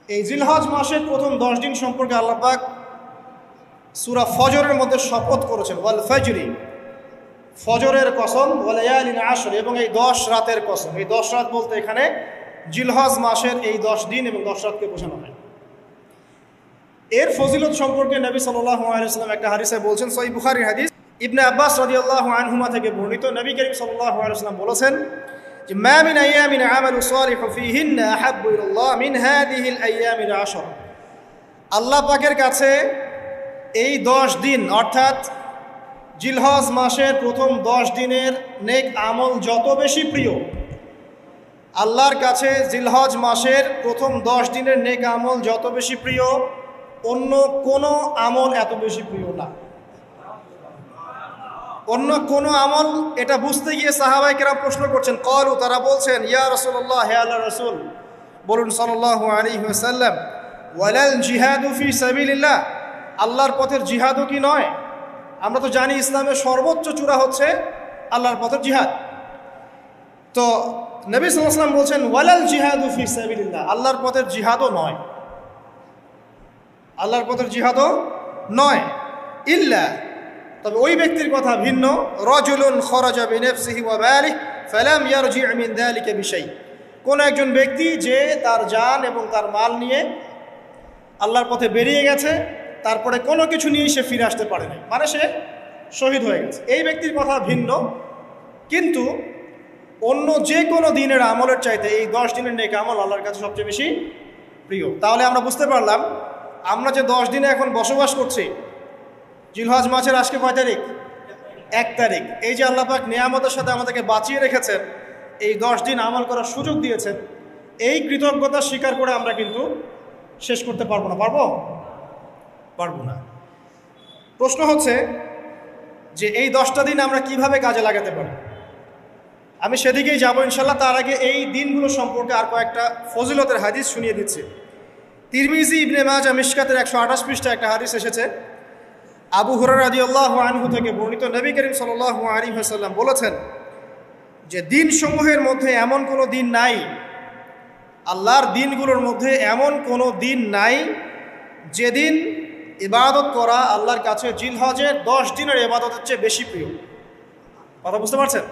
এই জিলহজ মাসের প্রথম 10 দিন সম্পর্কে আল্লাহ পাক সূরা ফজরের মধ্যে শপথ করেছেন, ওয়াল ফজরি, ফজরের কসম, ওয়া লায়ালিন আশর, এবং এই 10 রাতের কসম। এই 10 রাত বলতে এখানে জিলহজ মাসের এই 10 দিন এবং 10 রাতকে বোঝানো হয়। এর ফজিলত সম্পর্কে নবী সাল্লাল্লাহু আলাইহি ওয়াসাল্লাম একটা হাদিসে বলছেন, সহিহ বুখারীর হাদিস, ইবনে আব্বাস রাদিয়াল্লাহু আনহুমা থেকে বর্ণিত, নবী করিম সাল্লাল্লাহু আলাইহি ওয়াসাল্লাম বলেছেন যে মা মিন আইয়ামিন আমালু সালিহু ফীহিন্না আহাব্বু ইলাল্লাহ মিন হাযিহিল আইয়ামিল আশর। আল্লাহ পাকের কাছে এই 10 দিন অর্থাৎ জিলহজ মাসের প্রথম 10 দিনের নেক আমল যত বেশি প্রিয়, আল্লাহর কাছে জিলহজ মাসের প্রথম 10 দিনের নেক আমল যত বেশি প্রিয়, অন্য কোনো আমল এত বেশি প্রিয় না। অন্য কোনো আমল, এটা বুঝতে গিয়ে সাহাবায়ে কেরাম প্রশ্ন করছেন, ক্বালু, তারা বলছেন, ইয়া রাসূলুল্লাহ, হে আল্লাহর রাসূল, বলুন সাল্লাল্লাহু আলাইহি ওয়াসাল্লাম, ওয়ালাল জিহাদু ফি সাবিলিল্লাহ, আল্লাহর পথের জিহাদও কি নয়? আমরা তো জানি ইসলামের সর্বোচ্চ চূড়া হচ্ছে আল্লাহর পথের জিহাদ। তো নবী সাল্লাল্লাহু আলাইহি ওয়াসাল্লাম বলছেন, ওয়ালাল জিহাদু ফি সাবিলিল্লাহ, আল্লাহর পথের জিহাদও নয়, আল্লাহর পথের জিহাদও নয়, ইল্লা, তবে ওই ব্যক্তির কথা ভিন্ন, রাজুলুন খরাজা বিনাফসিহি ওয়া মালিহি ফালাম ইয়ারজি' মিন যালিকা বিশাই, কোন একজন ব্যক্তি যে তার জান এবং তার মাল নিয়ে আল্লাহর পথে বেরিয়ে গেছে, তারপরে কোনো কিছু নিয়ে সে ফিরে আসতে পারে না, মানে সে শহীদ হয়ে গেছে, এই ব্যক্তির কথা ভিন্ন। কিন্তু অন্য যে কোনো দিনের আমলের চাইতে এই 10 দিনের নেক আমল আল্লাহর কাছে সবচেয়ে বেশি প্রিয়। তাহলে আমরা বুঝতে পারলাম, আমরা যে 10 দিনে এখন বসবাস করছি, জিলহজ মাসের আজকে কয় তারিখ? 1 তারিখ। এই যে আল্লাহ পাক নিয়ামতের সাথে আমাদেরকে বাঁচিয়ে রেখেছেন, এই 10 দিন আমল করার সুযোগ দিয়েছেন, এই কৃতজ্ঞতা স্বীকার করে আমরা কিন্তু শেষ করতে পারবো না। পারবো না। প্রশ্ন হচ্ছে যে এই 10টা দিন আমরা কিভাবে কাজে লাগাতে পারি। আমি সেদিকেই যাবো ইনশাল্লাহ। তার আগে এই দিনগুলো সম্পর্কে আর কয়েকটা ফজিলতের হাদিস শুনিয়ে দিচ্ছি। তিরমিজি, ইবনে মাজাহ, মিশকাতের 128 পৃষ্ঠা একটা হাদিস এসেছে, আবু হুরায়রা রাদিয়াল্লাহু আনহু থেকে বর্ণিত, নবী করিম সাল্লাল্লাহু আলাইহি ওয়াসাল্লাম বলেছেন যে দিনসমূহের মধ্যে এমন কোনো দিন নাই, আল্লাহর দিনগুলোর মধ্যে এমন কোনো দিন নাই যেদিন ইবাদত করা আল্লাহর কাছে জিলহজের 10 দিনের ইবাদতের চেয়ে বেশি প্রিয়। কথা বুঝতে পারছেন?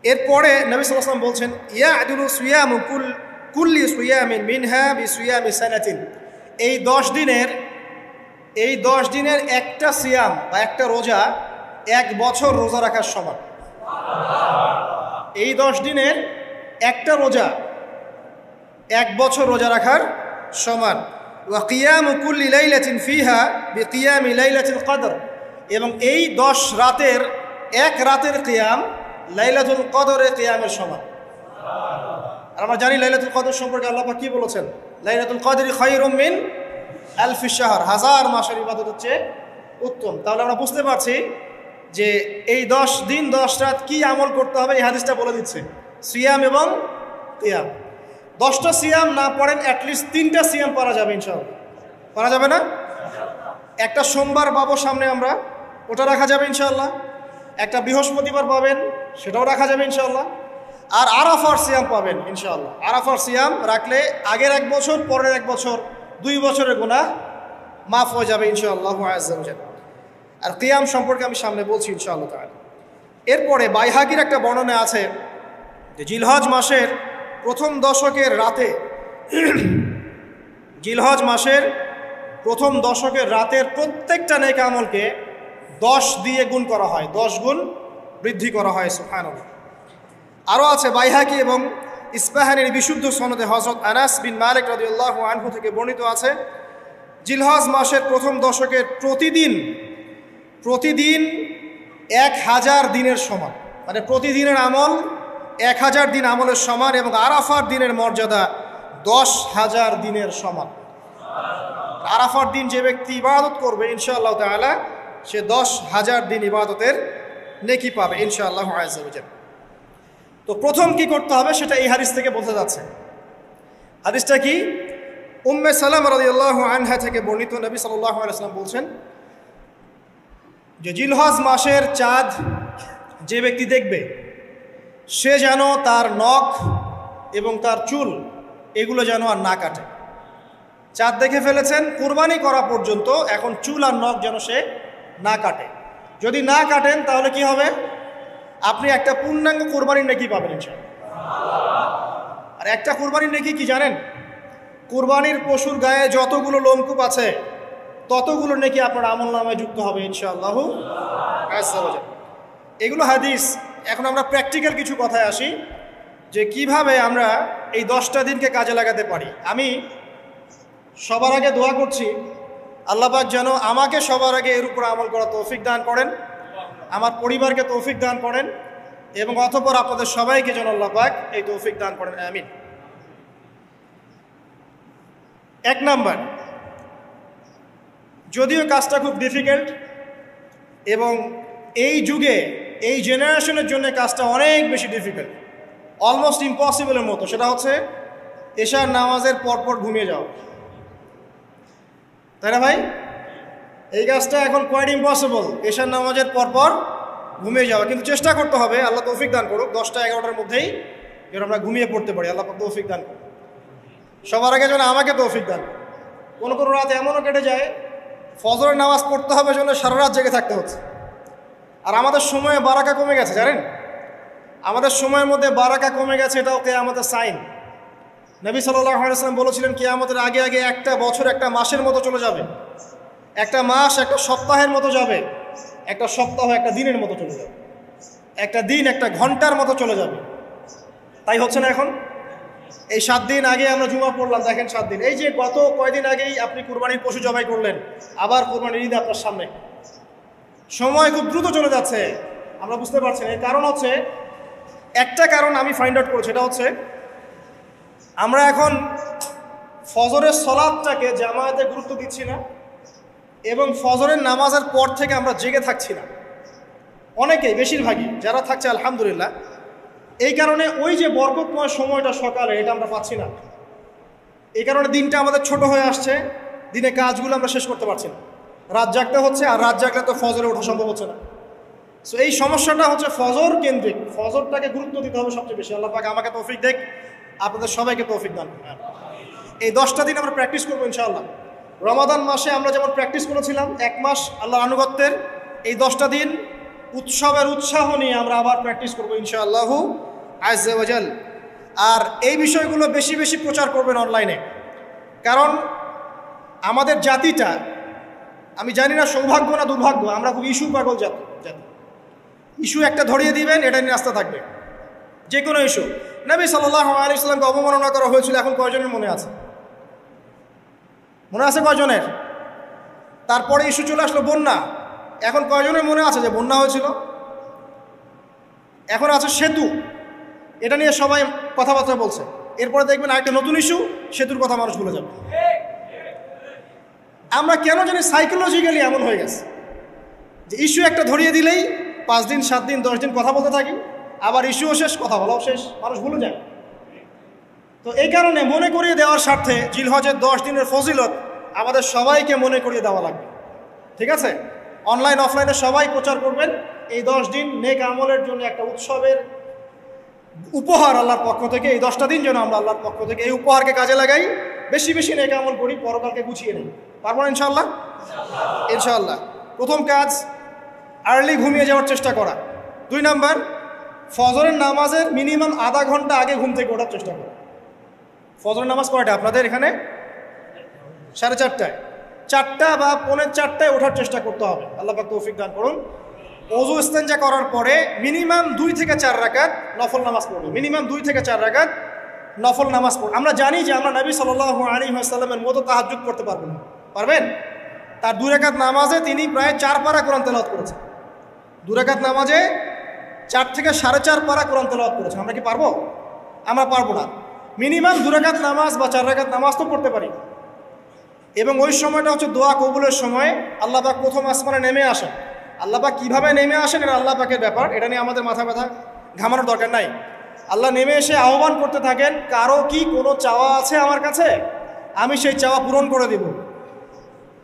এরপরে নবী সাল্লাল্লাহু আলাইহি ওয়াসাল্লাম বলছেন, ইয়াদুলু সিয়ামু কুল্লি সিয়ামিন মিনহা বিসিয়ামি সানাতিন, এই 10 দিনের একটা সিয়াম বা একটা রোজা 1 বছর রোজা রাখার সমান। এই 10 দিনের একটা রোজা 1 বছর রোজা রাখার সমান। ওয়া কিয়ামু কুল্লি লাইলাতিন ফিহা বিকিয়ামি লাইলাতিল কদর, এবং এই 10 রাতের এক রাতের কিয়াম লাইলাতুল কদরের কিয়ামের সমান। আর আমরা জানি লাইলাতুল কদর সম্পর্কে আল্লাহ পাক কি বলেছেন, লাইলাতুল কদরি খায়রুম মিন আলফি শাহর, 1000 মাসের ইবাদত হচ্ছে উত্তম। তাহলে আমরা বুঝতে পারছি যে এই 10 দিন 10 রাত কি আমল করতে হবে, এই হাদিসটা বলে দিচ্ছে, সিয়াম এবং কিয়াম। 10টা সিয়াম না পড়েন, অ্যাটলিস্ট 3টা সিয়াম পড়া যাবে ইনশাআল্লাহ। পড়া যাবে না? একটা সোমবার পাবো সামনে আমরা, ওটা রাখা যাবে ইনশাআল্লাহ। একটা বৃহস্পতিবার পাবেন, সেটাও রাখা যাবে ইনশাআল্লাহ। আর আরাফার সিয়াম পাবেন ইনশাআল্লাহ। আরাফার সিয়াম রাখলে আগের 1 বছর, পরের 1 বছর, 2 বছরের গুনাহ মাফ হয়ে যাবে ইনশাআল্লাহ আযজা ওয়া জাল্লা। আর কিয়াম সম্পর্কে আমি সামনে বলছি ইনশাআল্লাহ তাআলা। এরপরে বাইহাকির একটা বর্ণনা আছে যে জিলহজ মাসের প্রথম দশকের রাতে, জিলহজ মাসের প্রথম দশকের রাতের প্রত্যেকটা নেক আমলকে 10 দিয়ে গুণ করা হয়, 10 গুণ বৃদ্ধি করা হয়। সুবহানাল্লাহ। আরও আছে বাইহাকি এবং ইসবাহানির বিশুদ্ধ সনদে হযরত আনাস বিন মালিক রাদিয়াল্লাহু আনহু থেকে বর্ণিত আছে, জিলহজ মাসের প্রথম দশকের প্রতিদিন 1000 দিনের সমান, মানে প্রতিদিনের আমল 1000 দিন আমলের সমান, এবং আরাফার দিনের মর্যাদা 10,000 দিনের সমান। আরাফার দিন যে ব্যক্তি ইবাদত করবে ইনশাআল্লাহ তাআলা, সে 10,000 দিন ইবাদতের নেকি পাবে ইনশাআল্লাহ আযজা ওয়া জাল্লা। তো প্রথম কি করতে হবে সেটা এই হাদিস থেকে বোঝা যাচ্ছে। হাদিসটা কি? উম্মে সালামা রাদিয়াল্লাহু আনহা থেকে বর্ণিত, নবী সাল্লাল্লাহু আলাইহি ওয়াসাল্লাম বলছেন যে জিলহজ মাসের চাঁদ যে ব্যক্তি দেখবে, সে যেন তার নখ এবং তার চুল এগুলো যেন আর না কাটে। চাঁদ দেখে ফেলেছেন, কুরবানি করা পর্যন্ত এখন চুল আর নখ যেন সে না কাটে। যদি না কাটেন তাহলে কি হবে? আপনি একটা পূর্ণাঙ্গ কুরবানির নেকি পাবেন ইনশাআল্লাহ। আর একটা কুরবানির নেকি কি জানেন? কুরবানির পশুর গায়ে যতগুলো লোমকূপ আছে ততগুলো নেকি আপনার আমলনামায় যুক্ত হবে ইনশাআল্লাহ। এগুলো হাদিস। এখন আমরা প্র্যাকটিক্যাল কিছু কথায় আসি যে কিভাবে আমরা এই 10টা দিনকে কাজে লাগাতে পারি। আমি সবার আগে দোয়া করছি আল্লাহ পাক যেন আমাকে সবার আগে এর উপর আমল করা তৌফিক দান করেন, আমার পরিবারকে তৌফিক দান করেন, এবং অতঃপর আপনাদের সবাইকে যেন আল্লাহ পাক এই তৌফিক দান করেন, আমিন। 1 নাম্বার, যদিও কাজটা খুব ডিফিকাল্ট এবং এই যুগে এই জেনারেশনের জন্য কাজটা অনেক বেশি ডিফিকাল্ট, অলমোস্ট ইম্পসিবলের মতো, সেটা হচ্ছে এশার নামাজের পরপর ঘুমিয়ে যাওয়া। তাই না ভাই? এই কাজটা এখন কোয়াইট ইম্পসিবল, এশার নামাজের পরপর ঘুমিয়ে যাওয়া। কিন্তু চেষ্টা করতে হবে, আল্লাহ তৌফিক দান করুক, 10টা 11টার মধ্যেই যেন আমরা ঘুমিয়ে পড়তে পারি। আল্লাহ তৌফিক দান করুক। সবার আগে যেন আমাকে তৌফিক দান। কোনো কোনো রাত এমনও কেটে যায় ফজরের নামাজ পড়তে হবে জন্য সারা রাত জেগে থাকতে হচ্ছে। আর আমাদের সময়ে বারাকা কমে গেছে, জানেন? আমাদের সময়ের মধ্যে বারাকা কমে গেছে, এটাও কিয়ামতের সাইন। নবী সাল্লাল্লাহু আলাইহি ওয়াসাল্লাম বলেছিলেন কিয়ামতের আগে আগে একটা বছর একটা মাসের মতো চলে যাবে, একটা মাস একটা সপ্তাহের মতো যাবে, একটা সপ্তাহ একটা দিনের মতো চলে যাবে, একটা দিন একটা ঘন্টার মতো চলে যাবে। তাই হচ্ছে না এখন? এই 7 দিন আগে আমরা জুমা পড়লাম, দেখেন 7 দিন। এই যে গত কয়দিন আগেই আপনি কুরবানির পশু জবাই করলেন, আবার কুরবানির ঈদ আপনার সামনে। সময় খুব দ্রুত চলে যাচ্ছে, আমরা বুঝতে পারছি না। এর কারণ হচ্ছে, একটা কারণ আমি ফাইন্ড আউট করেছি, সেটা হচ্ছে আমরা এখন ফজরের সলাতটাকে জামায়াতে গুরুত্ব দিচ্ছি না, এবং ফজরের নামাজের পর থেকে আমরা জেগে থাকছি না। অনেকেই, বেশিরভাগই যারা থাকছে আলহামদুলিল্লাহ। এই কারণে ওই যে বরকতময় সময়টা সকালে, এটা আমরা পাচ্ছি না। এই কারণে দিনটা আমাদের ছোট হয়ে আসছে, দিনে কাজগুলো আমরা শেষ করতে পারছি না, রাত জাগতে হচ্ছে। আর রাত জাগলে তো ফজরে ওঠা সম্ভব হচ্ছে না। সো এই সমস্যাটা হচ্ছে ফজর কেন্দ্রিক, ফজরটাকে গুরুত্ব দিতে হবে সবচেয়ে বেশি। আল্লাহ পাক আমাকে তৌফিক দেখ, আপনাদের সবাইকে তৌফিক দান। এই 10টা দিন আমরা প্র্যাকটিস করবো ইনশাআল্লাহ। রমাদান মাসে আমরা যেমন প্র্যাকটিস করেছিলাম 1 মাস আল্লাহর আনুগত্যের, এই 10টা দিন উৎসবের উৎসাহ নিয়ে আমরা আবার প্র্যাকটিস করবো ইনশাআল্লাহু আজ্জা ওয়া জাল। আর এই বিষয়গুলো বেশি বেশি প্রচার করবেন অনলাইনে, কারণ আমাদের জাতিটা, আমি জানি না সৌভাগ্য না দুর্ভাগ্য, আমরা খুব ইস্যু পাগল জাতি। ইস্যু একটা ধরিয়ে দিবেন, এটা নিয়ে রাস্তা থাকবে, যে কোনো ইস্যু। নবী সাল্লাল্লাহু আলাইহি ওয়াসাল্লামকে অবমাননা করা হয়েছিল, এখন কয়জনের মনে আছে? মনে আছে কয়জনের? তারপরে ইস্যু চলে আসলো বন্যা, এখন কয়জনের মনে আছে যে বন্যা হয়েছিল? এখন আছে সেতু, এটা নিয়ে সবাই কথাবার্তা বলছে। এরপরে দেখবেন আরেকটা নতুন ইস্যু, সেতুর কথা মানুষ ভুলে যাবে। আমরা কেন জানি সাইকোলজিক্যালি এমন হয়ে গেছে যে ইস্যু একটা ধরিয়ে দিলেই 5 দিন 7 দিন 10 দিন কথা বলতে থাকি, আবার ইস্যুও শেষ, কথা বলাও শেষ, মানুষ ভুলে যায়। তো এই কারণে মনে করিয়ে দেওয়ার স্বার্থে জিলহজের 10 দিনের ফজিলত আমাদের সবাইকে মনে করিয়ে দেওয়া লাগবে, ঠিক আছে? অনলাইন অফলাইনে সবাই প্রচার করবেন। এই 10 দিন নেক আমলের জন্য একটা উৎসবের উপহার আল্লাহর পক্ষ থেকে। এই 10টা দিন যেন আমরা আল্লাহর পক্ষ থেকে এই উপহারকে কাজে লাগাই, বেশি বেশি নেক আমল করি, পরকালকে গুছিয়ে নিই। পারবো না ইনশাআল্লাহ? ইনশাআল্লাহ। প্রথম কাজ, আর্লি ঘুমিয়ে যাওয়ার চেষ্টা করা। 2 নাম্বার, ফজরের নামাজের মিনিমাম আধা ঘন্টা আগে ঘুম থেকে ওঠার চেষ্টা করা। ফজরের নামাজ কয়টা আপনাদের এখানে? 4:30টায়। 4টা বা 4:45টায় ওঠার চেষ্টা করতে হবে। আল্লাহ পাক তৌফিক দান করুন। ওযু ইস্তেনজা করার পরে মিনিমাম 2 থেকে 4 রাকাত নফল নামাজ পড়বে। মিনিমাম 2 থেকে 4 রাকাত নফল নামাজ পড়বে। আমরা জানি যে আমরা নবী সাল্লাল্লাহু আলাইহি ওয়াসাল্লামের মতো তাহাজ্জুদ করতে পারবো না। পারবেন? তার 2 রাকাত নামাজে তিনি প্রায় 4 পারা কোরআন তেলাওয়াত করেছেন। 2 রাকাত নামাজে 4 থেকে 4.5 পারা কোরআন তেলাওয়াত করেছেন। আমরা কি পারবো? আমরা পারবো না। মিনিমাম 2 রাকাত নামাজ বা 4 রাকাত নামাজ তো পড়তে পারি। এবং ওই সময়টা হচ্ছে দোয়া কবুলের সময়। আল্লাহ পাক প্রথম আসমানে নেমে আসেন। আল্লাহ পাক কীভাবে নেমে আসেন এটা আল্লাহ পাকের ব্যাপার, এটা নিয়ে আমাদের মাথা ব্যথা ঘামানোর দরকার নাই। আল্লাহ নেমে এসে আহ্বান করতে থাকেন, কারো কি কোনো চাওয়া আছে আমার কাছে? আমি সেই চাওয়া পূরণ করে দেব।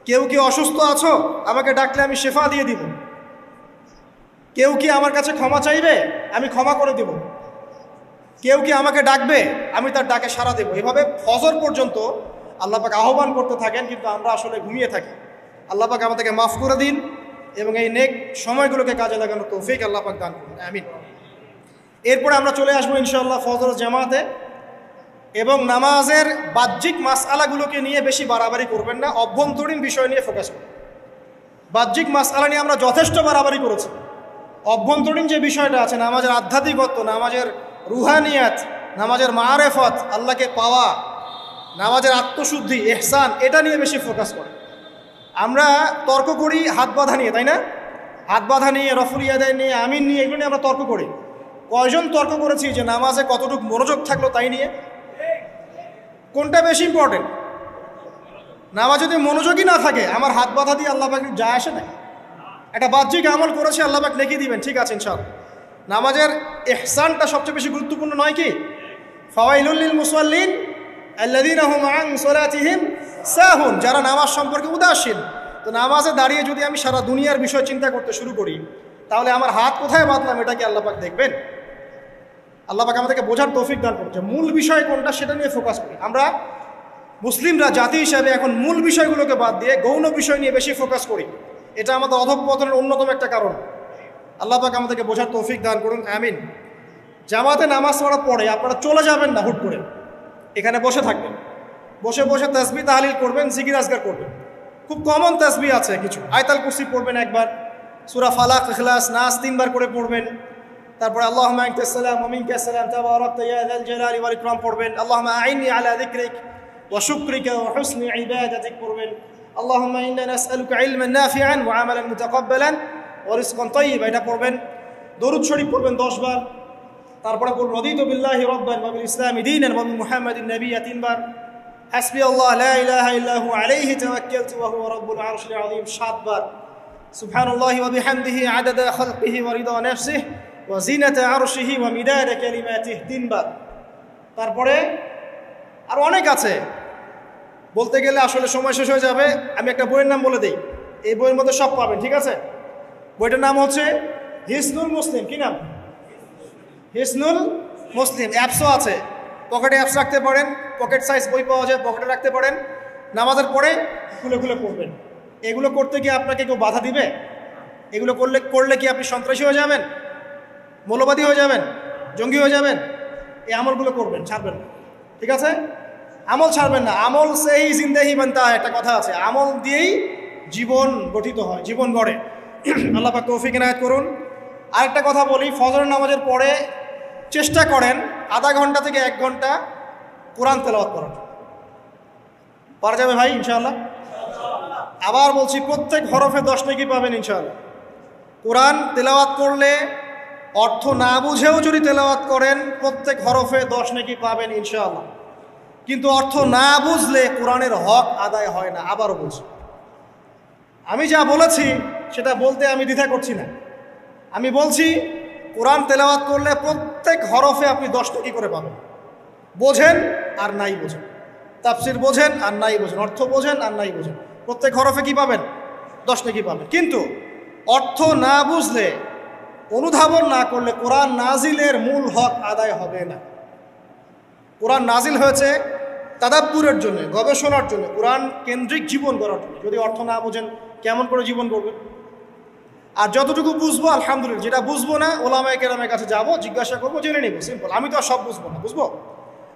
কেউ কি অসুস্থ আছো? আমাকে ডাকলে আমি শেফা দিয়ে দিব। কেউ কি আমার কাছে ক্ষমা চাইবে? আমি ক্ষমা করে দেব। কেউ কি আমাকে ডাকবে, আমি তার ডাকে সাড়া দেবো। এভাবে ফজর পর্যন্ত আল্লাহ পাক আহ্বান করতে থাকেন, কিন্তু আমরা আসলে ঘুমিয়ে থাকি। আল্লাহ পাক আমাদেরকে মাফ করে দিন এবং এই নেক সময়গুলোকে কাজে লাগানোর তৌফিক আল্লাহ পাক দান করুন, আমিন। এরপরে আমরা চলে আসবো ইনশাআল্লাহ ফজর জামাতে। এবং নামাজের বাহ্যিক মাসআলাগুলোকে নিয়ে বেশি বাড়াবাড়ি করবেন না, অভ্যন্তরীণ বিষয় নিয়ে ফোকাস করবেন। বাহ্যিক মাসআলা নিয়ে আমরা যথেষ্ট বাড়াবাড়ি করেছি। অভ্যন্তরীণ যে বিষয়টা আছে, নামাজের আধ্যাত্মিকত্ব, নামাজের রুহানিয়াত, নামাজের মাআরিফাত, আল্লাহকে পাওয়া, নামাজের আত্মশুদ্ধি, ইহসান, এটা নিয়ে বেশি ফোকাস করে। আমরা তর্ক করি হাত বাঁধা নিয়ে, তাই না? হাত বাঁধা নিয়ে, রফুল ইয়াদাইন নিয়ে, আমিন নিয়ে, এগুলো নিয়ে আমরা তর্ক করি। কয়জন তর্ক করেছি যে নামাজে কতটুকু মনোযোগ থাকলো তাই নিয়ে? কোনটা বেশি ইম্পর্টেন্ট? নামাজ যদি মনোযোগই না থাকে, আমার হাত বাঁধা দিয়ে আল্লাহ পাক যায় আসে না। একটা বাহ্যিক আমল করেছে, আল্লাহ পাক নেকি দিবেন, ঠিক আছে ইনশাআল্লাহ। নামাজের ইহসানটা সবচেয়ে বেশি গুরুত্বপূর্ণ নয় কি? ফাওয়াইলুল লিল মুসাল্লিন আল্লাযীনা হুম আন সালাতিহিম সাহুন, যারা নামাজ সম্পর্কে উদাসীন। তো নামাজে দাঁড়িয়ে যদি আমি সারা দুনিয়ার বিষয় চিন্তা করতে শুরু করি, তাহলে আমার হাত কোথায় বাঁধলাম এটা কি আল্লাহ পাক দেখবেন? আল্লাহ পাক আমাদেরকে বোঝার তৌফিক দান করছে। মূল বিষয় কোনটা সেটা নিয়ে ফোকাস করি। আমরা মুসলিমরা জাতি হিসাবে এখন মূল বিষয়গুলোকে বাদ দিয়ে গৌণ বিষয় নিয়ে বেশি ফোকাস করি। এটা আমাদের অধঃপতনের অন্যতম একটা কারণ। আল্লাহ পাক আমাদেরকে বোঝার তৌফিক দান করুন, আমিন। জামাতে নামাজ পড়ার পরে আপনারা চলে যাবেন না হুট করে, এখানে বসে থাকবেন। বসে বসে তাসবিহ তাহলিল করবেন, জিকির আজকার করবেন। খুব কমন তাসবিহ আছে কিছু। আয়াতুল কুরসি পড়বেন একবার, সূরা ফালাক, ইখলাস, নাস 3 বার করে পড়বেন। তারপরে আল্লাহুম্মা আনতাস সালাম ওয়া মিনকাস সালাম তাবারাকতা ইয়া যাল জালালি ওয়াল ইকরাম পড়বেন। আল্লাহুম্মা আইন্নি আলা যিকরিক ওয়া শুকরিকা ওয়া হুসনি ইবাদাতিক পড়বেন। আল্লাহুম্মা ইন্না নাসআলুকা ইলমান নাফিআন ওয়া আমালান মুতাকাব্বালান ওয়া রিজকান তাইয়্যিবা, এটা পড়বেন। দরুদ শরীফ পড়বেন 10 বার। তারপরে পড়বেন রাদিতু বিল্লাহি রাব্বান ওয়া বিল ইসলামি দীনান ওয়া বিমুহাম্মাদিন নাবিয়্যা 3 বার। হাসবি আল্লাহ লা ইলাহা ইল্লা হু আলাইহি তাওয়াক্কালতু ওয়া হুয়া রাব্বুল আরশিল আযীম 7 বার। সুবহানাল্লাহি ওয়া বিহামদিহি আদাদা খালকিহি ওয়া রিদা নাফসিহি ওয়া জিনাতা আরশিহি ওয়া মিদাদা কালিমাতিহি 3 বার। তারপরে আর অনেক আছে, বলতে গেলে আসলে সময় শেষ হয়ে যাবে। আমি একটা বইয়ের নাম বলে দিই, এই বইয়ের মধ্যে সব পাবেন, ঠিক আছে? বইটার নাম হচ্ছে হিসনুল মুসলিম। কি নাম? হিসনুল মুসলিম। অ্যাপসও আছে, পকেটে অ্যাপস রাখতে পারেন, পকেট সাইজ বই পাওয়া যায়, পকেটে রাখতে পারেন। নামাজের পরে খুলে খুলে পড়বেন। এগুলো করতে গিয়ে আপনাকে কেউ বাধা দিবে? এগুলো করলে কি আপনি সন্ত্রাসী হয়ে যাবেন, মৌলবাদী হয়ে যাবেন, জঙ্গি হয়ে যাবেন? এই আমলগুলো করবেন, ছাড়বেন না, ঠিক আছে? আমল ছাড়বেন না। আমল সেই জিন্দেহি বানতা হয়, একটা কথা আছে, আমল দিয়েই জীবন গঠিত হয়, জীবন গড়ে। আল্লাহ পাক তৌফিক ইনায়াত করুন। আরেকটা কথা বলি, ফজর নামাজের পরে চেষ্টা করেন আধা ঘন্টা থেকে 1 ঘন্টা কোরআন তেলাওয়াত করার। পারা যাবে ভাই ইনশাআল্লাহ? আবার বলছি, প্রত্যেক হরফে 10 নেকি পাবেন ইনশাআল্লাহ। কোরআন তেলাওয়াত করলে, অর্থ না বুঝেও যদি তেলাওয়াত করেন, প্রত্যেক হরফে 10 নেকি পাবেন ইনশাআল্লাহ। কিন্তু অর্থ না বুঝলে কোরআনের হক আদায় হয় না। আবারও বলছি, আমি যা বলেছি সেটা বলতে আমি দ্বিধা করছি না। আমি বলছি কোরআন তেলাওয়াত করলে প্রত্যেক হরফে আপনি 10 নেকি করে পাবেন। বোঝেন আর নাই বোঝেন, তাফসির বোঝেন আর নাই বোঝেন, অর্থ বোঝেন আর নাই বোঝেন, প্রত্যেক হরফে কি পাবেন? 10 নেকি পাবেন। কিন্তু অর্থ না বুঝলে, অনুধাবন না করলে কোরআন নাজিলের মূল হক আদায় হবে না। কোরআন নাজিল হয়েছে তাদাব্বুরের জন্য, গবেষণার জন্য, কোরআন কেন্দ্রিক জীবন গড়ার জন্য। যদি অর্থ না বোঝেন কেমন করে জীবন গড়বেন? আর যতটুকু বুঝবো আলহামদুলিল্লাহ, যেটা বুঝবো না ওলামায়ে কেরামের কাছে যাবো, জিজ্ঞাসা করবো, জেনে নেবো, সিম্পল। আমি তো আর সব বুঝবো না, বুঝবো?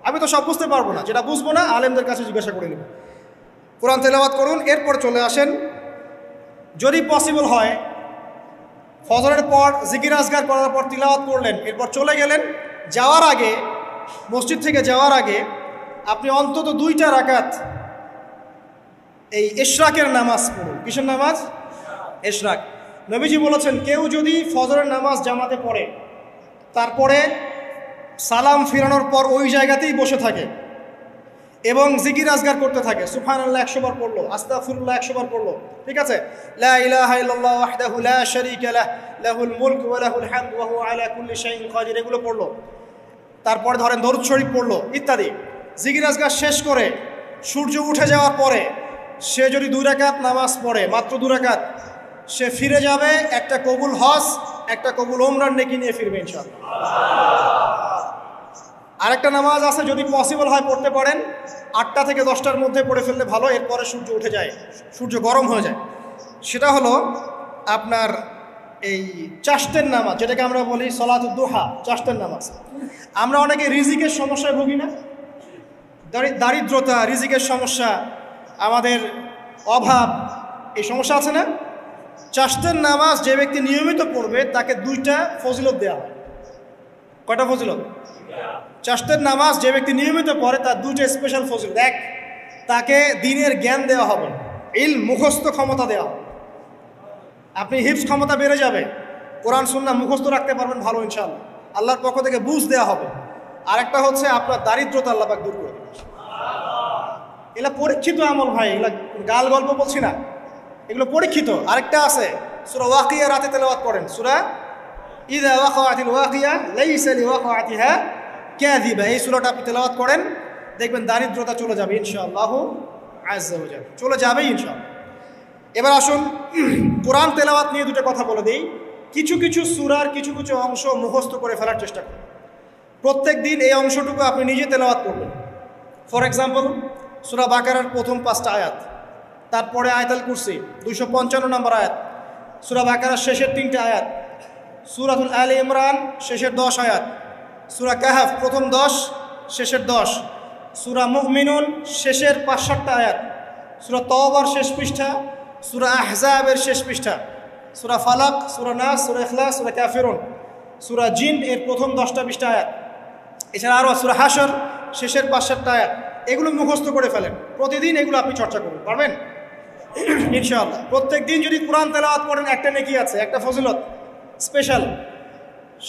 আমি তো সব বুঝতে পারবো না, যেটা বুঝবো না আলেমদের কাছে জিজ্ঞাসা করে নেব। কোরআন তেলাওয়াত করুন। এরপর চলে আসেন, যদি পসিবল হয়, ফজরের পর জিকির আজকার করার পর তিলাওয়াত করলেন, এরপর চলে গেলেন, যাওয়ার আগে, মসজিদ থেকে যাওয়ার আগে আপনি অন্তত 2টা রাকাত এই ইশরাকের নামাজ পড়ুন। কিসের নামাজ? ইশরাক। নবীজি বলেছেন, কেউ যদি ফজরের নামাজ জামাতে পড়ে, তারপরে সালাম ফিরানোর পর ওই জায়গাতেই বসে থাকে এবং জিকির আজগার করতে থাকে, সুবহানাল্লাহ 100 বার পড়লো, আস্তাগফিরুল্লাহ 100 বার পড়লো, ঠিক আছে, লা ইলাহা ইল্লাল্লাহ ওয়াহদাহু লা শারীকা লাহ লাহুল মুলকু ওয়া লাহুল হামদু ওয়া হুয়া আলা কুল্লি শাইইন কাদির, এগুলো পড়লো। তারপরে ধরেন দরুদ শরীফ পড়লো ইত্যাদি। জিকির আজগার শেষ করে সূর্য উঠে যাওয়ার পরে সে যদি 2 রাকাত নামাজ পড়ে, মাত্র 2 রাকাত, সে ফিরে যাবে একটা কবুল হজ, একটা কবুল ওমরার নেকি নিয়ে ফিরবে ইনশাআল্লাহ। আরেকটা নামাজ আছে, যদি পসিবল হয় পড়তে পারেন, 8টা থেকে 10টার মধ্যে পড়ে ফেললে ভালো, এরপরে সূর্য উঠে যায়, সূর্য গরম হয়ে যায়। সেটা হলো আপনার এই চাষ্টের নামাজ, যেটাকে আমরা বলি সলাতুদ দুহা, চাষ্টের নামাজ। আমরা অনেকে রিজিকের সমস্যায় ভুগি না, দারিদ্রতা, রিজিকের সমস্যা, আমাদের অভাব, এই সমস্যা আছে না? চাষ্টের নামাজ যে ব্যক্তি নিয়মিত পড়বে তাকে 2টা ফজিলত দেওয়া হয়। কয়টা ফজিলত? চাষ্টের নামাজ যে ব্যক্তি নিয়মিত পড়ে তার 2টা স্পেশাল ফজিলত। এক, তাকে দ্বীনের জ্ঞান দেওয়া হবে, ইলম মুখস্থ ক্ষমতা দেওয়া হবে, আপনি হিফজ ক্ষমতা বেড়ে যাবে, কোরআন সুন্নাহ মুখস্থ রাখতে পারবেন ভালো ইনশাআল্লাহ, আল্লাহর পক্ষ থেকে বুঝ দেওয়া হবে। আরেকটা হচ্ছে আপনার দারিদ্রতা আল্লাহ পাক দূর করে দেবে। এগুলা পরীক্ষিত আমল ভাই, এগুলা গাল গল্প বলছি না, এগুলো পরীক্ষিত। আরেকটা আছে, সূরা ওয়াকিয়া রাতে তেলাওয়াত করেন, সূরা ইযা ওয়াকাআতিল ওয়াকিয়া লাইসা লিওয়াকাআতিহা কাযিবা, এই সূরাটা আপনি তেলাওয়াত করেন, দেখবেন দারিদ্রতা চলে যাবে ইনশাআল্লাহ আযজা ওয়া জাল, চলে যাবেই ইনশাআল্লাহ। এবার আসুন কোরআন তেলাওয়াত নিয়ে 2টা কথা বলে দিই। কিছু কিছু সূরার কিছু কিছু অংশ মুখস্থ করে ফেলার চেষ্টা করুন। প্রত্যেক দিন এই অংশটুকু আপনি নিজে তেলাওয়াত করবেন। ফর এক্সাম্পল, সূরা বাকারার প্রথম 5টা আয়াত, তারপরে আয়াতুল কুরসি 255 নম্বর আয়াত, সূরা বাকারার শেষের 3টে আয়াত, সূরাতুল আলে ইমরান শেষের 10 আয়াত, সূরা কাহফ প্রথম 10 শেষের 10, সূরা মুমিনুন শেষের 5-7টা আয়াত, সূরা তাওবার শেষ পৃষ্ঠা, সূরা আহজাবের শেষ পৃষ্ঠা, সূরা ফালাক, সূরা নাস, সূরা ইখলাস, সূরা কাফিরুন, সূরা জিন এর প্রথম 10টা-20টা আয়াত, এছাড়া আরও সূরা হাশর শেষের 5-7টা আয়াত। এগুলো মুখস্থ করে ফেলেন, প্রতিদিন এগুলো আপনি চর্চা করুন, পারবেন ইনশাআল্লাহ। প্রত্যেক দিন যদি কোরআন তেলাওয়াত করেন একটা নেকি আছে, একটা ফজিলত স্পেশাল,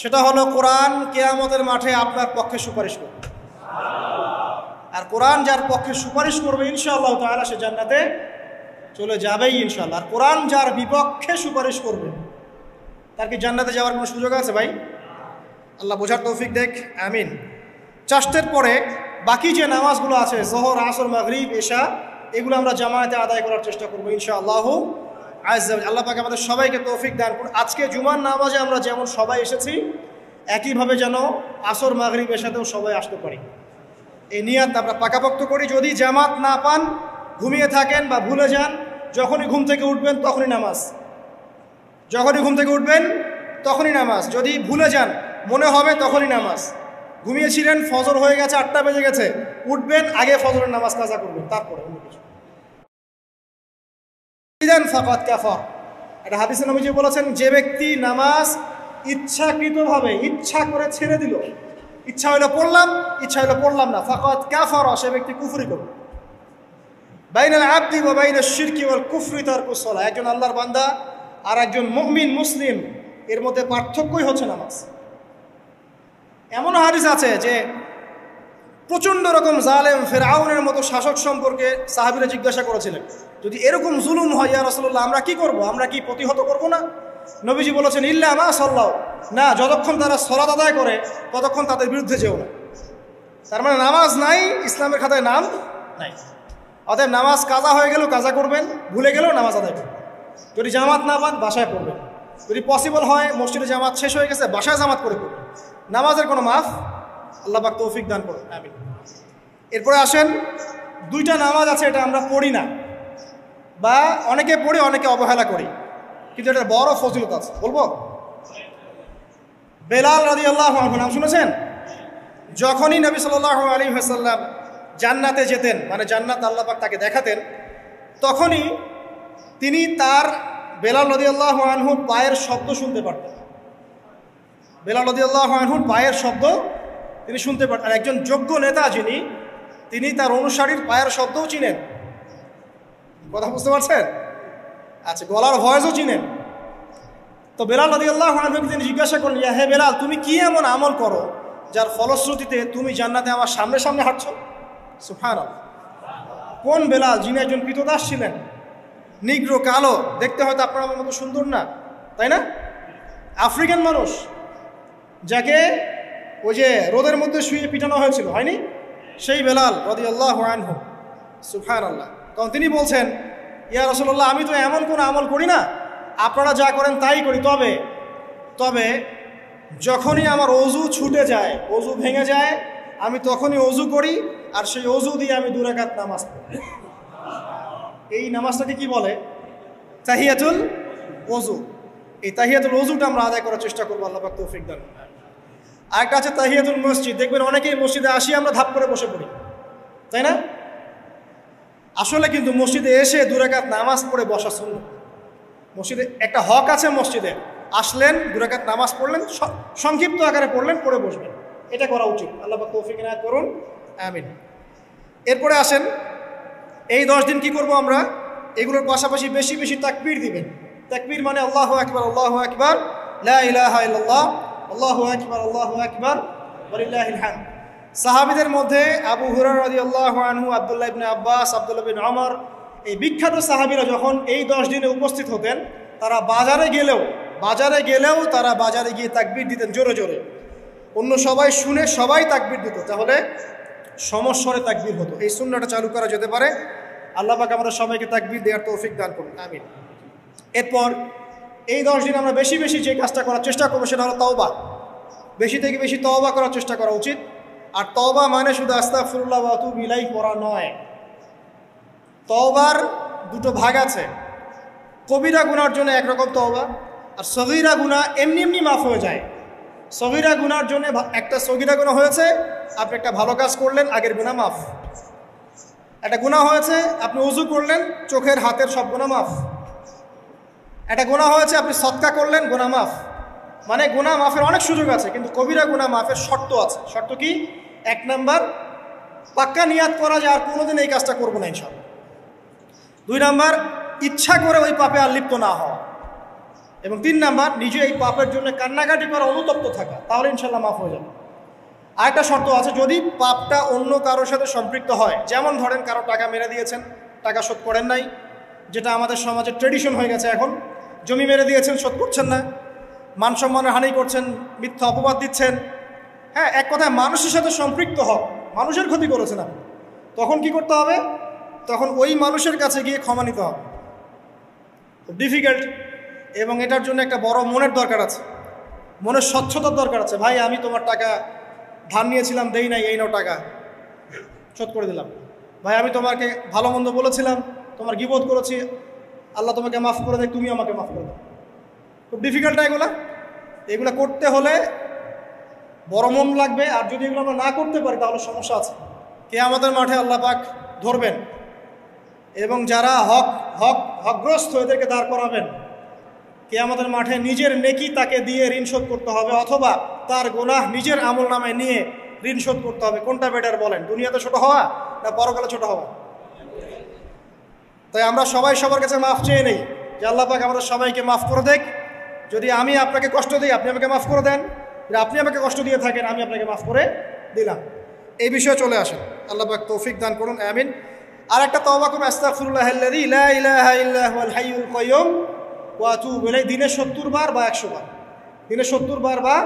সেটা হলো কোরআন কিয়ামতের মাঠে আপনার পক্ষে সুপারিশ করবে। আর কোরআন যার পক্ষে সুপারিশ করবে ইনশাআল্লাহ তাআলা সে জান্নাতে চলে যাবেই ইনশাআল্লাহ। আর কোরআন যার বিপক্ষে সুপারিশ করবে তার কি জান্নাতে যাওয়ার কোনো সুযোগ আছে ভাই? আল্লাহ বোঝার তৌফিক দেখ, আমিন। চাষ্টের পরে বাকি যে নামাজগুলো আছে, যোহর, আসর, মাগরিব, এশা, এগুলো আমরা জামায়াতে আদায় করার চেষ্টা করবো ইনশাআল্লাহ আযজা ওয়া জাল। আল্লাহ পাক আমাদের সবাইকে তৌফিক দান করুন। আজকে জুমার নামাজে আমরা যেমন সবাই এসেছি, একইভাবে যেন আসর, মাগরিব, এশাতেও সবাই আসতে পারি, এই নিয়াত আমরা পাকাপোক্ত করি। যদি জামাত না পান, ঘুমিয়ে থাকেন বা ভুলে যান, যখনই ঘুম থেকে উঠবেন তখনই নামাজ, যখনই ঘুম থেকে উঠবেন তখনই নামাজ। যদি ভুলে যান, মনে হবে তখনই নামাজ। ঘুমিয়েছিলেন, ফজর হয়ে গেছে, 8টা বেজে গেছে, উঠবেন, আগে ফজরের নামাজ কাজা করবেন, তারপরে অন্য কিছু। ফাকাত কাফার, একটা হাদিসে নবীজি বলেছেন, যে ব্যক্তি নামাজ ইচ্ছাকৃতভাবে ইচ্ছা করে ছেড়ে দিল, ইচ্ছা হইলো পড়লাম, ইচ্ছা হইলো পড়লাম না, ফাকাত কাফার, সে ব্যক্তি কুফরি করবে। বাইনাল আবদি ওয়া বাইনাশ শিরকি ওয়াল কুফরি তারকুস সালাহ, একজন আল্লাহর বান্দা আর একজন মুমিন মুসলিম এর মধ্যে পার্থক্যই হচ্ছে নামাজ। এমন হাদিস আছে যে প্রচণ্ড রকম জালেম ফেরাউনের মতো শাসক সম্পর্কে সাহাবীরা জিজ্ঞাসা করেছিলেন, যদি এরকম জুলুম হয় ইয়া রাসূলুল্লাহ, আমরা কি করব? আমরা কি প্রতিহত করব না? নবীজি বলেছেন, ইল্লা মা সাল্লাও, না, যতক্ষণ তারা সালাত আদায় করে ততক্ষণ তাদের বিরুদ্ধে যেও না। তার মানে নামাজ নাই, ইসলামের খাতায় নাম নাই। অতএব নামাজ কাজা হয়ে গেলেও কাজা করবেন, ভুলে গেলেও নামাজ আদায় করবেন। যদি জামাত না পান বাসায় পড়বেন, যদি পসিবল হয় মসজিদে জামাত শেষ হয়ে গেছে বাসায় জামাত করে পড়বেন। নামাজের কোনো মাফ, আল্লাহ পাক তৌফিক দান করুন, আমিন। এরপরে আসেন, 2টা নামাজ আছে, এটা আমরা পড়ি না, বা অনেকে পড়ি অনেকে অবহেলা করি, কিন্তু এটা বড় ফজিলত আছে, বলবো। বেলাল রাদিয়াল্লাহু আনহু নাম শুনেছেন? যখনই নবী সাল্লাল্লাহু আলাইহি ওয়াসাল্লাম জান্নাতে যেতেন, মানে জান্নাত আল্লাহ পাক তাকে দেখাতেন, তখনই তিনি তার বেলাল রাদিয়াল্লাহু আনহুর পায়ের শব্দ শুনতে পারতেন। বেলাল রাদিয়াল্লাহু আনহুর পায়ের শব্দ তিনি শুনতে পারতেন। একজন যোগ্য নেতা যিনি, তিনি তার অনুসারীর পায়ের শব্দও চিনেন। কথা বুঝতে পারছেন? আচ্ছা, গলার ভয়েসও চিনেন। তো বেলাল রাদিয়াল্লাহু আনহুকে তিনি জিজ্ঞাসা করলেন, ইয়া হে বেলাল, তুমি কি এমন আমল করো যার ফলশ্রুতিতে তুমি জান্নাতে আমার সামনে সামনে হাঁটছো? সুবহানাল্লাহ। কোন বেলাল? যিনি একজন কৃতদাস ছিলেন, নিগ্রো, কালো, দেখতে হয়তো আপনার আমার মতো সুন্দর না, তাই না? আফ্রিকান মানুষ, যাকে ওই যে রোদের মধ্যে শুয়ে পিটানো হয়েছিল, হয়নি? সেই বেলাল রাদিয়াল্লাহু আনহু, সুবহানাল্লাহ। তখন তিনি বলছেন, ইয়া রাসূলুল্লাহ, আমি তো এমন কোনো আমল করি না, আপনারা যা করেন তাই করি, তবে যখনই আমার অজু ছুটে যায়, অজু ভেঙে যায়, আমি তখনই অজু করি আর সেই অজু দিয়ে আমি 2 রাকাত নামাজ পড়ি। এই নামাজটাকে কি বলে? তাহিয়াতুল ওযু। এই তাহিয়াতুল ওযুটা আমরা আদায় করার চেষ্টা করবো, আল্লাহ পাক তৌফিক দান। আরেকটা আছে তাহিয়াতুল মসজিদ। দেখবেন অনেকেই মসজিদে আসি আমরা ধাপ করে বসে পড়ি, তাই না? আসলে কিন্তু মসজিদে এসে 2 রাকাত নামাজ পড়ে বসা সুন্নাত। মসজিদে একটা হক আছে, মসজিদে আসলেন 2 রাকাত নামাজ পড়লেন, সংক্ষিপ্ত আকারে পড়লেন, পড়ে বসবেন, এটা করা উচিত। আল্লাহ পাক তৌফিক ইনায়াত করুন, আমিন। এরপরে আসেন, এই 10 দিন কি করব আমরা? এগুলোর পাশাপাশি বেশি বেশি তাকবীর দিবেন। তাকবীর মানে আল্লাহু আকবার, আল্লাহু আকবার, লা ইলাহা ইল্লাল্লাহ, আল্লাহু আকবার, আল্লাহু আকবার, ওয়ালিল্লাহিল হামদ। সাহাবীদের মধ্যে আবু হুরায়রা রাদিয়াল্লাহু আনহু, আব্দুল্লাহ ইবনে আব্বাস, আব্দুল্লাহ বিন ওমর, এই বিখ্যাত সাহাবীরা যখন এই 10 দিনে উপস্থিত হতেন, তারা বাজারে গেলেও তারা বাজারে গিয়ে তাকবীর দিতেন জোরে জোরে। অন্য সবাই শুনে সবাই তাকবীর দিত, তাহলে সমস্বরে তাকবীর হতো। এই সুন্নাহটা চালু করা যেতে পারে। আল্লাহ পাক আমাদের সবাইকে তাকবীর দেওয়ার তৌফিক দান করুন, আমিন। এরপর এই 10 দিন আমরা বেশি বেশি যে কাজটা করার চেষ্টা করবো সেটা হলো তওবা। বেশি থেকে বেশি তওবা করার চেষ্টা করা উচিত। আর তওবা মানে শুধু আস্তাগফিরুল্লাহ ওয়া আতুবু ইলাইহি পড়া নয়। তওবার 2টো ভাগ আছে। কবিরা গুনার জন্য একরকম তওবা, আর সগীরা গুনাহ এমনি এমনি মাফ হয়ে যায়। সগীরা গুনার জন্য একটা সগীরা গুনাহ হয়েছে, আপনি একটা ভালো কাজ করলেন, আগের গুনাহ মাফ। একটা গুনাহ হয়েছে, আপনি ওযু করলেন, চোখের হাতের সব গুনাহ মাফ। একটা গুনাহ হয়েছে, আপনি সদকা করলেন, গুনাহ মাফ। মানে গুনাহ মাফের অনেক সুযোগ আছে, কিন্তু কবিরা গুনাহ মাফের শর্ত আছে। শর্ত কি? 1 নাম্বার, পাক্কা নিয়াত করা যে আর কোনোদিন এই কাজটা করবো না ইনশাআল্লাহ। 2 নাম্বার, ইচ্ছা করে ওই পাপে আর লিপ্ত না হওয়া। এবং 3 নাম্বার, নিজে এই পাপের জন্য কান্নাকাটি করা, অনুতপ্ত থাকা, তাহলে ইনশাআল্লাহ মাফ হয়ে যাবে। আরেকটা শর্ত আছে, যদি পাপটা অন্য কারোর সাথে সম্পৃক্ত হয়, যেমন ধরেন কারো টাকা মেরে দিয়েছেন, টাকা শোধ করেন নাই, যেটা আমাদের সমাজে ট্রেডিশন হয়ে গেছে এখন। জমি মেরে দিয়েছেন, শোধ করছেন না, মান সম্মানের হানি করছেন, মিথ্যা অপবাদ দিচ্ছেন। হ্যাঁ, এক কথায় মানুষের সাথে সম্পৃক্ত হক, মানুষের ক্ষতি করেছেন আপনি, তখন কি করতে হবে? তখন ওই মানুষের কাছে গিয়ে ক্ষমা নিতে হবে। খুব ডিফিকাল্ট, এবং এটার জন্য একটা বড় মনের দরকার আছে, মনের স্বচ্ছতার দরকার আছে। ভাই, আমি তোমার টাকা ধার নিয়েছিলাম, দেই নাই, এই নাও টাকা, শোধ করে দিলাম। ভাই, আমি তোমাকে ভালো মন্দ বলেছিলাম, তোমার গীবত করেছি, আল্লাহ তোমাকে মাফ করে দেয়, তুমি আমাকে মাফ করে দাও। খুব ডিফিকাল্ট এগুলা করতে হলে বড় মন লাগবে। আর যদি এগুলো আমরা না করতে পারি তাহলে সমস্যা আছে। কিয়ামতের মাঠে আল্লাহ পাক ধরবেন, এবং যারা হকগ্রস্ত এদেরকে দাঁড় করাবেন। কিয়ামতের মাঠে নিজের নেকি তাকে দিয়ে ঋণ শোধ করতে হবে, অথবা তার গুনাহ নিজের আমল নামায় নিয়ে ঋণ শোধ করতে হবে। কোনটা বেটার বলেন? দুনিয়াতে ছোট হওয়া না পরকালে ছোট হওয়া? তাই আমরা সবাই সবার কাছে মাফ চেয়ে নেই যে আল্লাহ পাক আমাদের সবাইকে মাফ করে দেখ। যদি আমি আপনাকে কষ্ট দিই, আপনি আমাকে মাফ করে দেন। যদি আপনি আমাকে কষ্ট দিয়ে থাকেন, আমি আপনাকে মাফ করে দিলাম। এই বিষয়ে চলে আসেন, আল্লাহ পাক তৌফিক দান করুন, আমিন। আর একটা তওবা করুন, আস্তাগফিরুল্লাহাল্লাযী লা ইলাহা ইল্লা হুয়াল হাইয়ুল কাইয়্যুম ওয়া আতুবু ইলাইহি, দিনে 70 বার বা 100 বার, দিনে 70 বার বা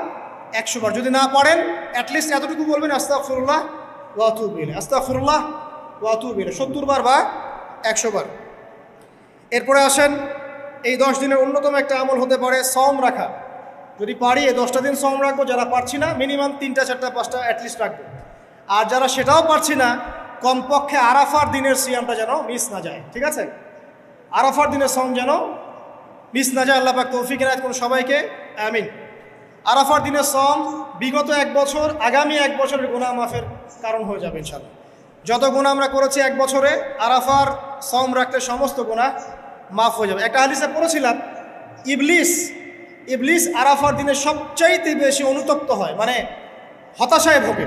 100 বার। যদি না পারেন, অ্যাটলিস্ট এতটুকু বলবেন, আস্তাগফিরুল্লাহ ওয়া আতুবু ইলাইহি, আস্তাগফিরুল্লাহ ওয়া আতুবু ইলাইহি, 70 বার বা 100 বার। এরপরে আসেন, এই 10 দিনের অন্যতম একটা আমল হতে পারে সওম রাখা। যদি পারি এই 10টা দিন সওম রাখবো, যারা পারছি না মিনিমাম 3টা 4টা 5টা অ্যাটলিস্ট রাখবো। আর যারা সেটাও পারছি না, কমপক্ষে আরাফার দিনের সিয়ামটা যেন মিস না যায়, ঠিক আছে? আরাফার দিনের সওম যেন মিস না যায়। আল্লাহ পাক তৌফিক এনায়েত করুন সবাইকে, আমিন। আরাফার দিনের সওম বিগত 1 বছর, আগামী 1 বছরের গুনাহ মাফের কারণ হয়ে যাবে ইনশাআল্লাহ। যত গুনাহ আমরা করেছি 1 বছরে, আরাফার সওম রাখলে সমস্ত গুনাহ মাফ হয়ে যাবে। একটা হাদিসে পড়েছিলাম, ইবলিস আরাফার দিনে সবচাইতে বেশি অনুতপ্ত হয়, মানে হতাশায় ভোগে।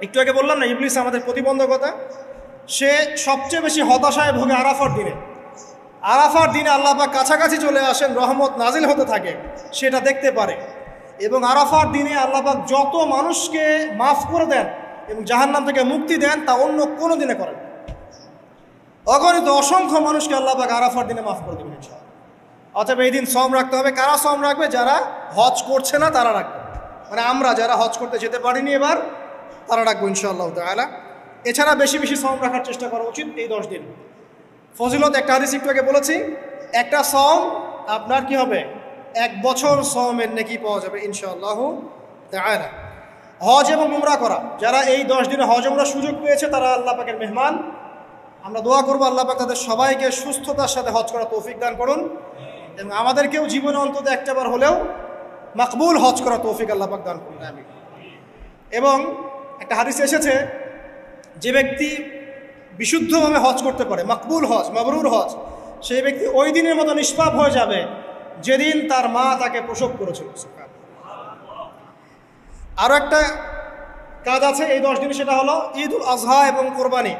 একটু আগে বললাম না, ইবলিস আমাদের প্রতিবন্ধকতা, সে সবচেয়ে বেশি হতাশায় ভোগে আরাফার দিনে। আরাফার দিনে আল্লাহ পাক কাছাকাছি চলে আসেন, রহমত নাজিল হতে থাকে, সেটা দেখতে পারে। এবং আরাফার দিনে আল্লাহ পাক যত মানুষকে মাফ করে দেন এবং জাহান্নাম থেকে মুক্তি দেন, তা অন্য কোনো দিনে করেন। অগণিত অসংখ্য মানুষকে আল্লাহ পাক আরাফার দিনে মাফ করে দেবেন ইনশাআল্লাহ। অতএব এই দিন সওম রাখতে হবে। কারা সওম রাখবে? যারা হজ করছে না তারা রাখবে, মানে আমরা যারা হজ করতে যেতে পারিনি এবার, তারা রাখবো ইনশাআল্লাহ তাআলা। এছাড়া বেশি বেশি সওম রাখার চেষ্টা করা উচিত এই 10 দিন। ফজিলত একটা হাদিস একটু আগে বলেছি, একটা সওম আপনার কি হবে? 1 বছর সওমের নেকি পাওয়া যাবে ইনশাআল্লাহ তাআলা। হজ এবং উমরা করা, যারা এই 10 দিনে হজ উমরা সুযোগ পেয়েছে তারা আল্লাহ পাকের মেহমান। আমরা দোয়া করবো আল্লাহ পাক তাদের সবাইকে সুস্থতার সাথে হজ করা তৌফিক দান করুন, এবং আমাদেরকেও জীবনে অন্তত একটাবার হলেও মাকবুল হজ করা তৌফিক আল্লাহ পাক দান করুন, আমিন। এবং একটা হাদিস এসেছে, যে ব্যক্তি বিশুদ্ধভাবে হজ করতে পারে, মাকবুল হজ, মাবরুর হজ, সেই ব্যক্তি ওই দিনের মতো নিষ্পাপ হয়ে যাবে যেদিন তার মা তাকে প্রসব করেছিল। আরও একটা কাজ আছে এই 10 দিনে, সেটা হলো ঈদ উল আজহা এবং কোরবানি।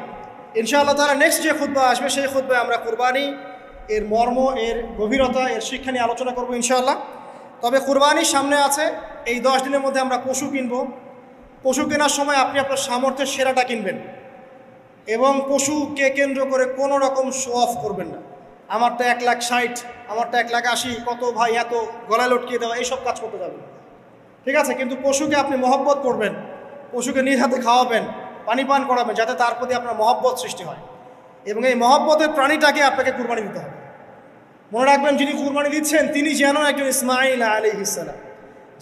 ইনশাআল্লাহ তাআলা নেক্সট যে খুতবা আসবে সেই খুতবায় আমরা কোরবানি, এর মর্ম, এর গভীরতা, এর শিক্ষা নিয়ে আলোচনা করবো ইনশাআল্লাহ। তবে কোরবানির সামনে আছে, এই 10 দিনের মধ্যে আমরা পশু কিনবো। পশু কেনার সময় আপনি আপনার সামর্থ্যের সেরাটা কিনবেন, এবং পশুকে কেন্দ্র করে কোনো রকম শো অফ করবেন না। আমারটা 1,60,000, আমারটা 1,80,000, কত ভাই এত গলায় লটকিয়ে দেওয়া, এইসব কাজ করতে যাবেন, ঠিক আছে? কিন্তু পশুকে আপনি মহব্বত করবেন, পশুকে নিজ হাতে খাওয়াবেন, পানি পান করাবেন, যাতে তার প্রতি আপনার মহব্বত সৃষ্টি হয়, এবং এই মহব্বতের প্রাণীটাকে আপনাকে কুরবানি দিতে হবে। মনে রাখবেন, যিনি কুরবানি দিচ্ছেন তিনি যেন একজন ইসমাইল আলাইহিস সালাম,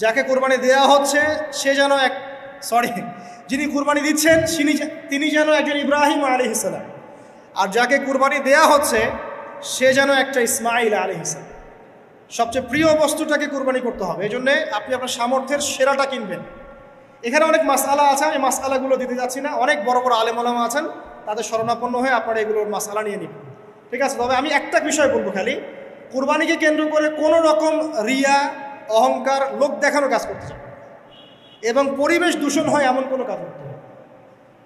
যাকে কুরবানি দেওয়া হচ্ছে সে যেন যিনি কুরবানি দিচ্ছেন তিনি যেন একজন ইব্রাহিম আলাইহিস সালাম, আর যাকে কুরবানি দেয়া হচ্ছে সে যেন একটা ইসমাইল আলাইহিস সালাম। সবচেয়ে প্রিয় বস্তুটাকে কুরবানি করতে হবে, এই জন্যে আপনি আপনার সামর্থ্যের সেরাটা কিনবেন। এখানে অনেক মাসআলা আছে, আমি মাসআলাগুলো দিতে যাচ্ছি না, অনেক বড় বড় আলেম ওলামা আছেন, তাদের শরণাপন্ন হয়ে আপনারা এগুলোর মাসআলা নিয়ে নেবেন, ঠিক আছে? তবে আমি একটা বিষয় বলবো খালি, কুরবানিকে কেন্দ্র করে কোনো রকম রিয়া, অহংকার, লোক দেখানো কাজ করতে চান এবং পরিবেশ দূষণ হয় এমন কোনো কাজ করতে হবে।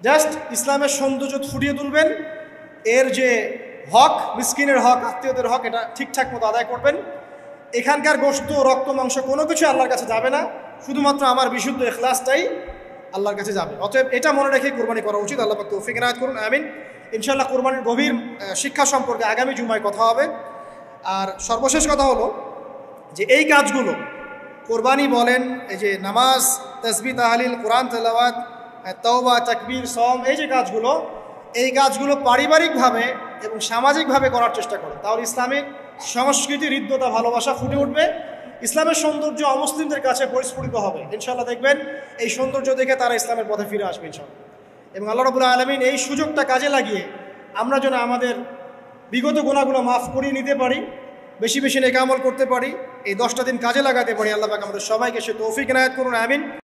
জাস্ট ইসলামের সৌন্দর্য ফুটিয়ে তুলবেন, এর যে হক, মিসকিনের হক, আত্মীয়দের হক, এটা ঠিকঠাক মতো আদায় করবেন। এখানকার গোশত, রক্ত, মাংস কোনো কিছু আল্লাহর কাছে যাবে না, শুধুমাত্র আমার বিশুদ্ধ ইখলাসটাই আল্লাহর কাছে যাবে। অতএব এটা মনে রেখে কুরবানি করা উচিত। আল্লাহ পাক তৌফিক ইনায়াত করুন, আমিন। ইনশাআল্লাহ কুরবানির গভীর শিক্ষা সম্পর্কে আগামী জুমায় কথা হবে। আর সর্বশেষ কথা হলো যে এই কাজগুলো, কোরবানি বলেন, এই যে নামাজ, তাসবিহ, তাহলিল, কোরআন তেলাওয়াত, তওবা, তাকবীর, সওম, এই কাজগুলো পারিবারিকভাবে এবং সামাজিকভাবে করার চেষ্টা করে, তাহলে ইসলামিক সংস্কৃতি, হৃদ্যতা, ভালোবাসা ফুটে উঠবে, ইসলামের সৌন্দর্য অমুসলিমদের কাছে পরিস্ফুটিত হবে। ইনশাআল্লাহ দেখবেন এই সৌন্দর্য দেখে তারা ইসলামের পথে ফিরে আসবে ইনশাআল্লাহ। এবং আল্লাহ রাব্বুল আলামিন এই সুযোগটা কাজে লাগিয়ে আমরা যেন আমাদের বিগত গুনাহগুলো মাফ করিয়ে নিতে পারি, বেশি বেশি নেক আমল করতে পারি, এই 10টা দিন কাজে লাগাতে পারি। আল্লাহ পাক আমাদের সবাইকে সে তৌফিক ইনায়াত করুন, আমিন।